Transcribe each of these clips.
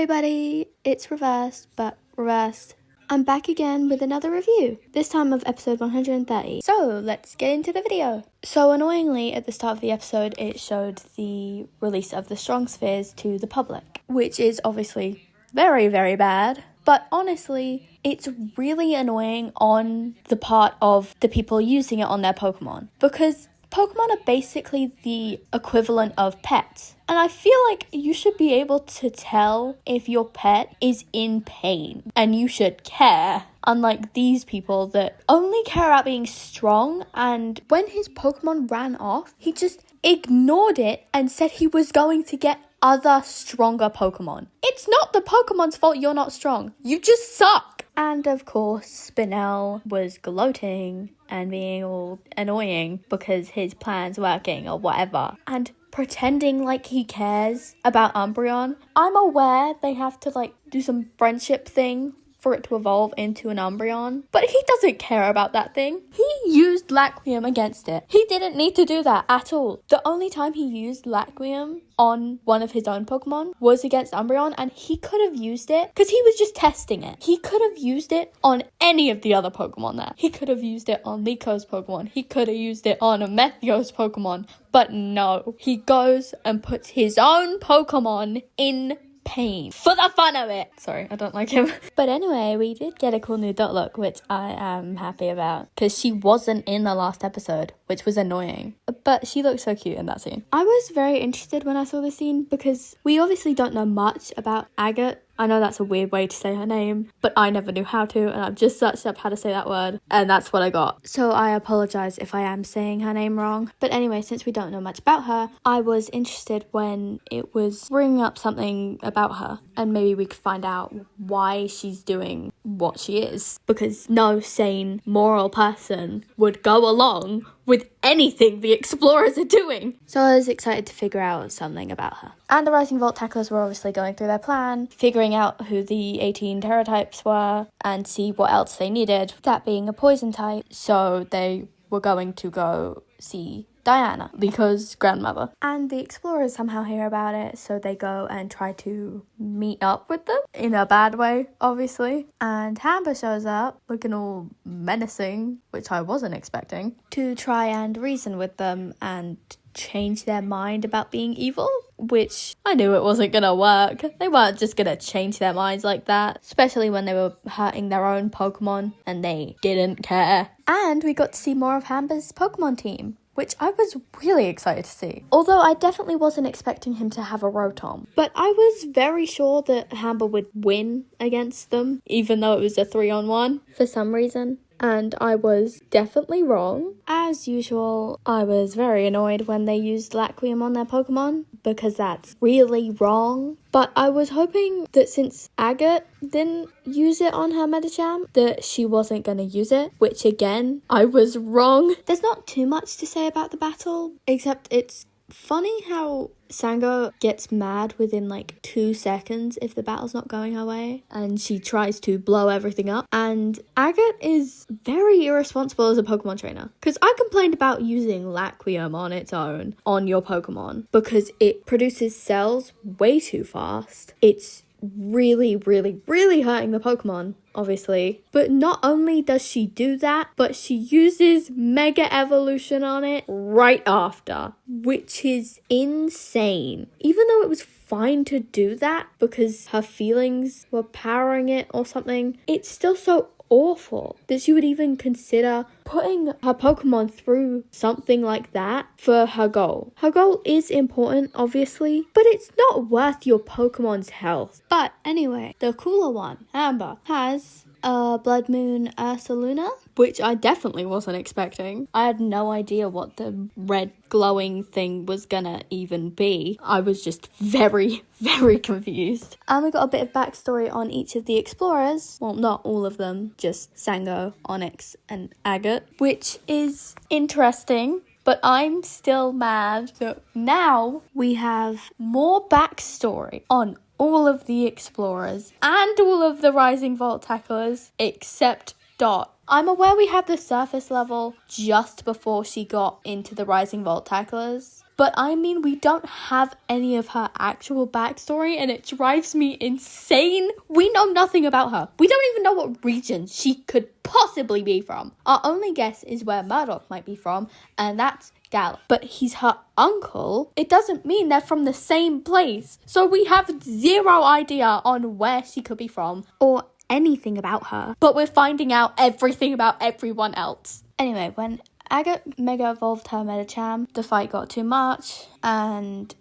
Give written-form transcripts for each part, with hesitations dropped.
everybody, it's reversed, but reversed. I'm back again with another review, this time of episode 130. So let's get into the video. So annoyingly, at the start of the episode, it showed the release of the Strong Spheres to the public, which is obviously very, very bad. But honestly, it's really annoying on the part of the people using it on their Pokemon, because Pokemon are basically the equivalent of pets. And I feel like you should be able to tell if your pet is in pain. And you should care. Unlike these people that only care about being strong. And when his Pokemon ran off, he just ignored it and said he was going to get other stronger Pokemon. It's not the Pokemon's fault you're not strong. You just suck. And of course, Spinel was gloating and being all annoying because his plan's working or whatever. And pretending like he cares about Umbreon. I'm aware they have to do some friendship thing for it to evolve into an Umbreon. But he doesn't care about that thing. He used Laqueum against it. He didn't need to do that at all. The only time he used Laqueum on one of his own Pokemon was against Umbreon, and he could have used it because he was just testing it. He could have used it on any of the other Pokemon there. He could have used it on Nico's Pokemon. He could have used it on Meteo's Pokemon. But no, he goes and puts his own Pokemon in pain for the fun of it. Sorry, I don't like him. But anyway, we did get a cool new dot look, which I am happy about because she wasn't in the last episode, which was annoying. But she looked so cute in that scene. I was very interested when I saw this scene because we obviously don't know much about Agate. I know that's a weird way to say her name, but I never knew how to, and I've just searched up how to say that word, and that's what I got. So I apologize if I am saying her name wrong. But anyway, since we don't know much about her, I was interested when it was bringing up something about her, and maybe we could find out why she's doing what she is. Because no sane, moral person would go along with anything the explorers are doing. So I was excited to figure out something about her. And the Rising Volt tacklers were obviously going through their plan, figuring out who the 18 Terra types were and see what else they needed, that being a poison type. So they were going to go see Diana, Liko grandmother. And the explorers somehow hear about it, so they go and try to meet up with them, in a bad way, obviously. And Hamba shows up, looking all menacing, which I wasn't expecting, to try and reason with them and change their mind about being evil, which I knew it wasn't gonna work. They weren't just gonna change their minds like that, especially when they were hurting their own Pokemon, and they didn't care. And we got to see more of Hamba's Pokemon team, which I was really excited to see. Although I definitely wasn't expecting him to have a Rotom. But I was very sure that Hamba would win against them, even though it was a 3-on-1 for some reason. And I was definitely wrong. As usual, I was very annoyed when they used Laqueum on their Pokemon, because that's really wrong. But I was hoping that since Agate didn't use it on her Medicham, that she wasn't going to use it, which again, I was wrong. There's not too much to say about the battle, except it's funny how Sango gets mad within 2 seconds if the battle's not going her way, and she tries to blow everything up. And Agate is very irresponsible as a Pokemon trainer, because I complained about using Laqueum on its own on your Pokemon because it produces cells way too fast. It's really, really, really hurting the Pokemon, obviously. But not only does she do that, but she uses Mega Evolution on it right after, which is insane. Even though it was fine to do that because her feelings were powering it or something, it's still so awful that she would even consider putting her Pokemon through something like that for her goal. Her goal is important, obviously, but it's not worth your Pokemon's health. But anyway, the cooler one, Amber, has a Blood Moon Ursaluna, which I definitely wasn't expecting. I had no idea what the red glowing thing was gonna even be. I was just very, very confused. And we got a bit of backstory on each of the explorers. Well, not all of them, just Sango, Onyx, and Agate, which is interesting. But I'm still mad that now we have more backstory on all of the explorers and all of the Rising Volt tacklers except Dot. I'm aware we had the surface level just before she got into the Rising Volt tacklers, But I mean, we don't have any of her actual backstory, and it drives me insane. We know nothing about her. We don't even know what region she could possibly be from. Our only guess is where Murdoch might be from, and that's Gal. But he's her uncle. It doesn't mean they're from the same place. So we have zero idea on where she could be from or anything about her. But we're finding out everything about everyone else. Anyway, when Agate Mega evolved her Medicham, the fight got too much and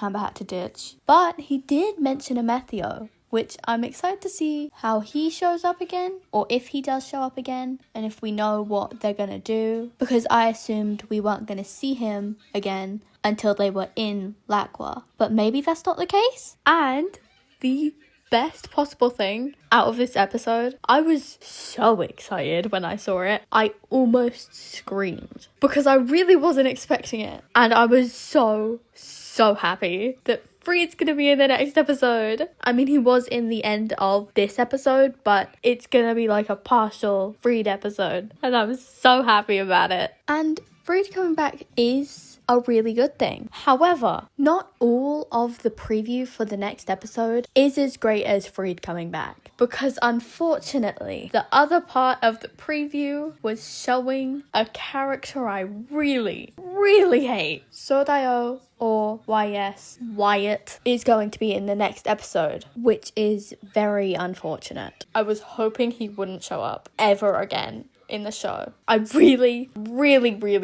Amber had to ditch. But he did mention a Metheo, which I'm excited to see how he shows up again, or if he does show up again, and if we know what they're gonna do, because I assumed we weren't gonna see him again until they were in Lacqua. But maybe that's not the case. And the best possible thing out of this episode, I was so excited when I saw it. I almost screamed because I really wasn't expecting it, and I was so happy that Freed's gonna be in the next episode. I mean, he was in the end of this episode, but it's gonna be like a partial Freed episode, and I'm so happy about it. And Freed coming back is a really good thing. However, not all of the preview for the next episode is as great as Freed coming back, because unfortunately the other part of the preview was showing a character I really hate. Sodayo, or YS, Wyatt, is going to be in the next episode, which is very unfortunate. I was hoping he wouldn't show up ever again in the show. I really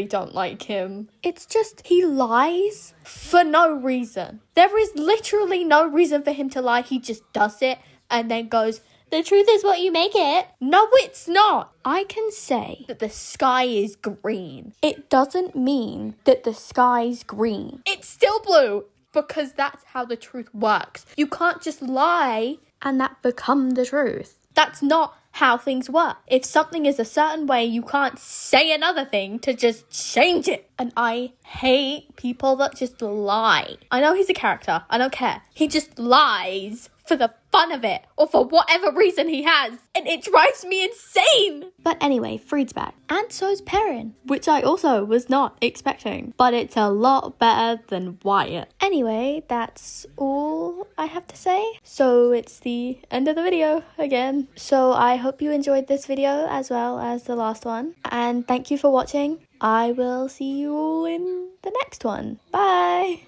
don't like him. It's just, he lies for no reason. There is literally no reason for him to lie. He just does it and then goes, "The truth is what you make it." No, it's not. I can say that the sky is green. It doesn't mean that the sky's green. It's still blue, because that's how the truth works. You can't just lie and that become the truth. That's not how things work. If something is a certain way, you can't say another thing to just change it. And I hate people that just lie. I know he's a character. I don't care. He just lies for the fun of it, or for whatever reason he has, and it drives me insane. But anyway, Freed's back, and so's Perrin, which I also was not expecting, but it's a lot better than Wyatt. Anyway, that's all I have to say. So it's the end of the video again. So I hope you enjoyed this video as well as the last one, and thank you for watching. I will see you all in the next one. Bye!